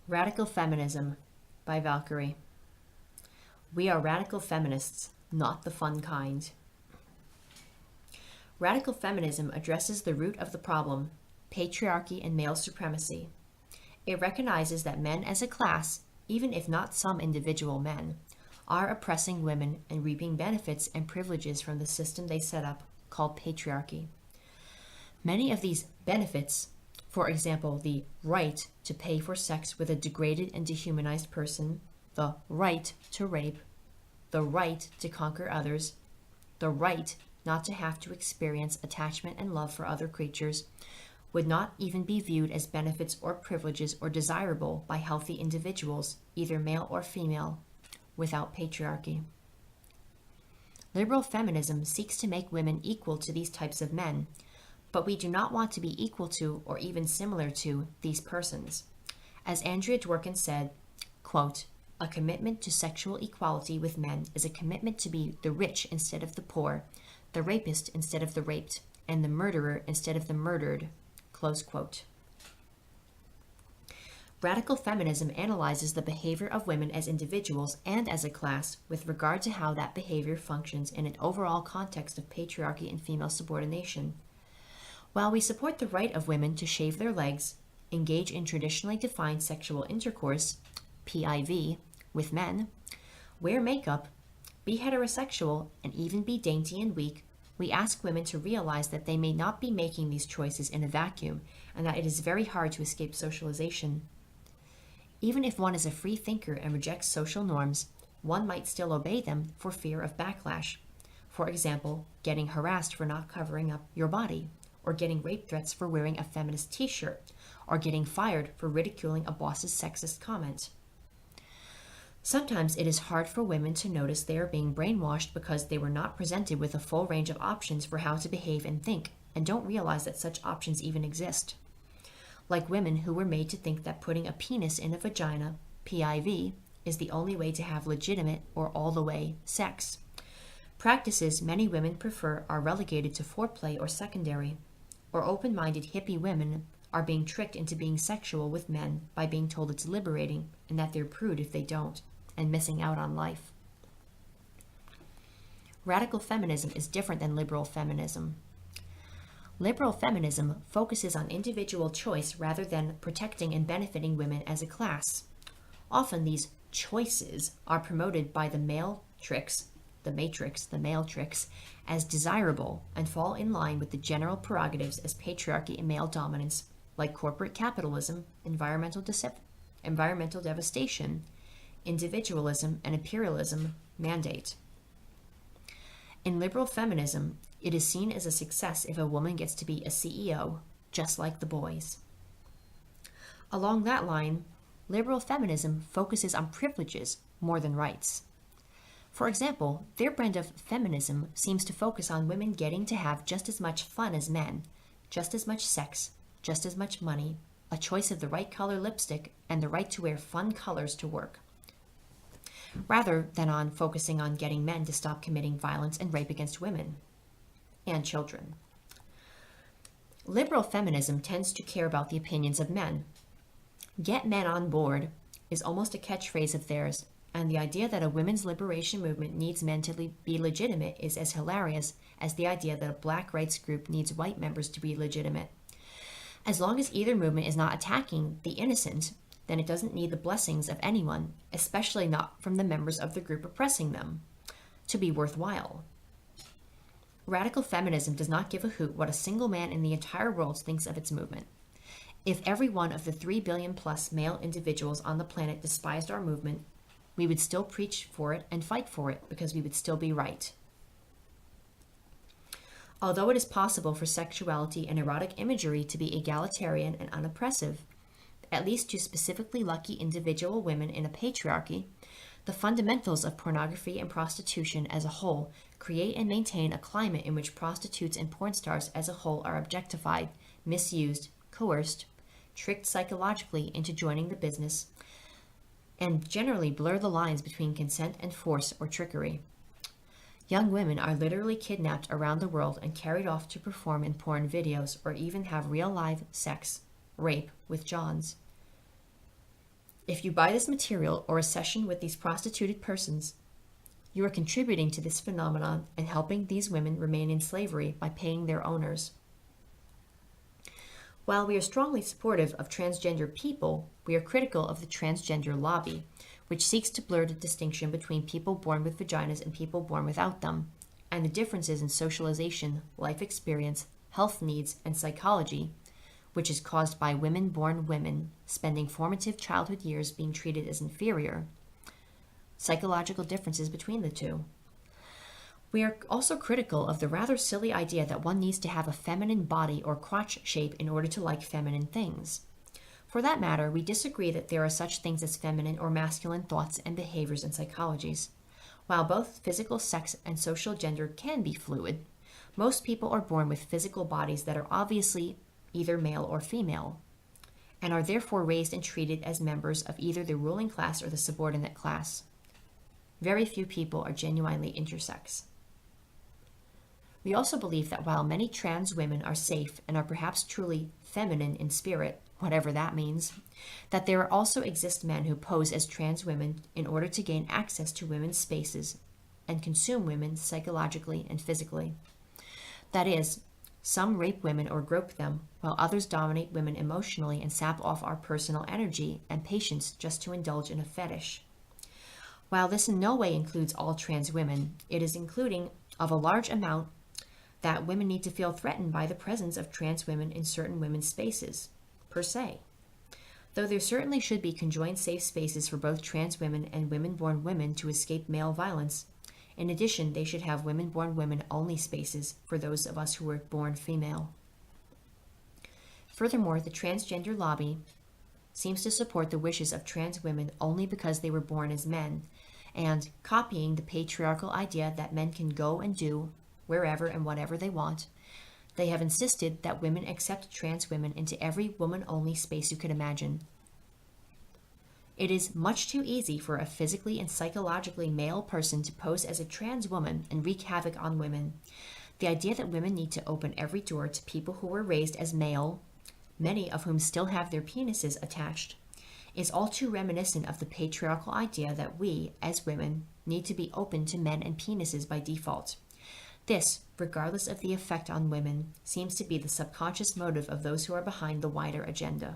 Radical Feminism by Valkyrie. We are radical feminists, not the fun kind. Radical feminism addresses the root of the problem, patriarchy and male supremacy. It recognizes that men as a class, even if not some individual men, are oppressing women and reaping benefits and privileges from the system they set up, called patriarchy. Many of these benefits, for example, the right to pay for sex with a degraded and dehumanized person, the right to rape, the right to conquer others, the right not to have to experience attachment and love for other creatures, would not even be viewed as benefits or privileges or desirable by healthy individuals, either male or female, without patriarchy. Liberal feminism seeks to make women equal to these types of men, but we do not want to be equal to or even similar to these persons. As Andrea Dworkin said, quote, "A commitment to sexual equality with men is a commitment to be the rich instead of the poor, the rapist instead of the raped, and the murderer instead of the murdered," close quote. Radical feminism analyzes the behavior of women as individuals and as a class with regard to how that behavior functions in an overall context of patriarchy and female subordination. While we support the right of women to shave their legs, engage in traditionally defined sexual intercourse, PIV, with men, wear makeup, be heterosexual, and even be dainty and weak, we ask women to realize that they may not be making these choices in a vacuum and that it is very hard to escape socialization. Even if one is a free thinker and rejects social norms, one might still obey them for fear of backlash. For example, getting harassed for not covering up your body, or getting rape threats for wearing a feminist t-shirt, or getting fired for ridiculing a boss's sexist comment. Sometimes it is hard for women to notice they are being brainwashed because they were not presented with a full range of options for how to behave and think, and don't realize that such options even exist. Like women who were made to think that putting a penis in a vagina, PIV, is the only way to have legitimate or all-the-way sex. Practices many women prefer are relegated to foreplay or secondary, or open-minded hippie women are being tricked into being sexual with men by being told it's liberating and that they're prude if they don't, and missing out on life. Radical feminism is different than liberal feminism. Liberal feminism focuses on individual choice rather than protecting and benefiting women as a class. Often these choices are promoted by the male tricks, as desirable and fall in line with the general prerogatives as patriarchy and male dominance, like corporate capitalism, environmental devastation, individualism, and imperialism mandate. In liberal feminism, it is seen as a success if a woman gets to be a CEO, just like the boys. Along that line, liberal feminism focuses on privileges more than rights. For example, their brand of feminism seems to focus on women getting to have just as much fun as men, just as much sex, just as much money, a choice of the right color lipstick, and the right to wear fun colors to work, rather than on focusing on getting men to stop committing violence and rape against women and children. Liberal feminism tends to care about the opinions of men. Get men on board is almost a catchphrase of theirs, and the idea that a women's liberation movement needs men to be legitimate is as hilarious as the idea that a black rights group needs white members to be legitimate. As long as either movement is not attacking the innocent, then it doesn't need the blessings of anyone, especially not from the members of the group oppressing them, to be worthwhile. Radical feminism does not give a hoot what a single man in the entire world thinks of its movement. If every one of the 3 billion plus male individuals on the planet despised our movement, we would still preach for it and fight for it because we would still be right. Although it is possible for sexuality and erotic imagery to be egalitarian and unoppressive, at least to specifically lucky individual women in a patriarchy, the fundamentals of pornography and prostitution as a whole create and maintain a climate in which prostitutes and porn stars as a whole are objectified, misused, coerced, tricked psychologically into joining the business, and generally blur the lines between consent and force or trickery. Young women are literally kidnapped around the world and carried off to perform in porn videos or even have real live sex, rape with Johns. If you buy this material or a session with these prostituted persons, you are contributing to this phenomenon and helping these women remain in slavery by paying their owners. While we are strongly supportive of transgender people, we are critical of the transgender lobby, which seeks to blur the distinction between people born with vaginas and people born without them, and the differences in socialization, life experience, health needs, and psychology, which is caused by women-born women spending formative childhood years being treated as inferior, psychological differences between the two. We are also critical of the rather silly idea that one needs to have a feminine body or crotch shape in order to like feminine things. For that matter, we disagree that there are such things as feminine or masculine thoughts and behaviors and psychologies. While both physical sex and social gender can be fluid, most people are born with physical bodies that are obviously either male or female, and are therefore raised and treated as members of either the ruling class or the subordinate class. Very few people are genuinely intersex. We also believe that while many trans women are safe and are perhaps truly feminine in spirit, whatever that means, that there also exist men who pose as trans women in order to gain access to women's spaces and consume women psychologically and physically. That is, some rape women or grope them, while others dominate women emotionally and sap off our personal energy and patience just to indulge in a fetish. While this in no way includes all trans women, it is including of a large amount that women need to feel threatened by the presence of trans women in certain women's spaces, per se. Though there certainly should be conjoined safe spaces for both trans women and women-born women to escape male violence, in addition, they should have women-born women-only spaces for those of us who were born female. Furthermore, the transgender lobby seems to support the wishes of trans women only because they were born as men, and copying the patriarchal idea that men can go and do wherever and whatever they want, they have insisted that women accept trans women into every woman-only space you could imagine. It is much too easy for a physically and psychologically male person to pose as a trans woman and wreak havoc on women. The idea that women need to open every door to people who were raised as male, many of whom still have their penises attached, is all too reminiscent of the patriarchal idea that we, as women, need to be open to men and penises by default. This, regardless of the effect on women, seems to be the subconscious motive of those who are behind the wider agenda.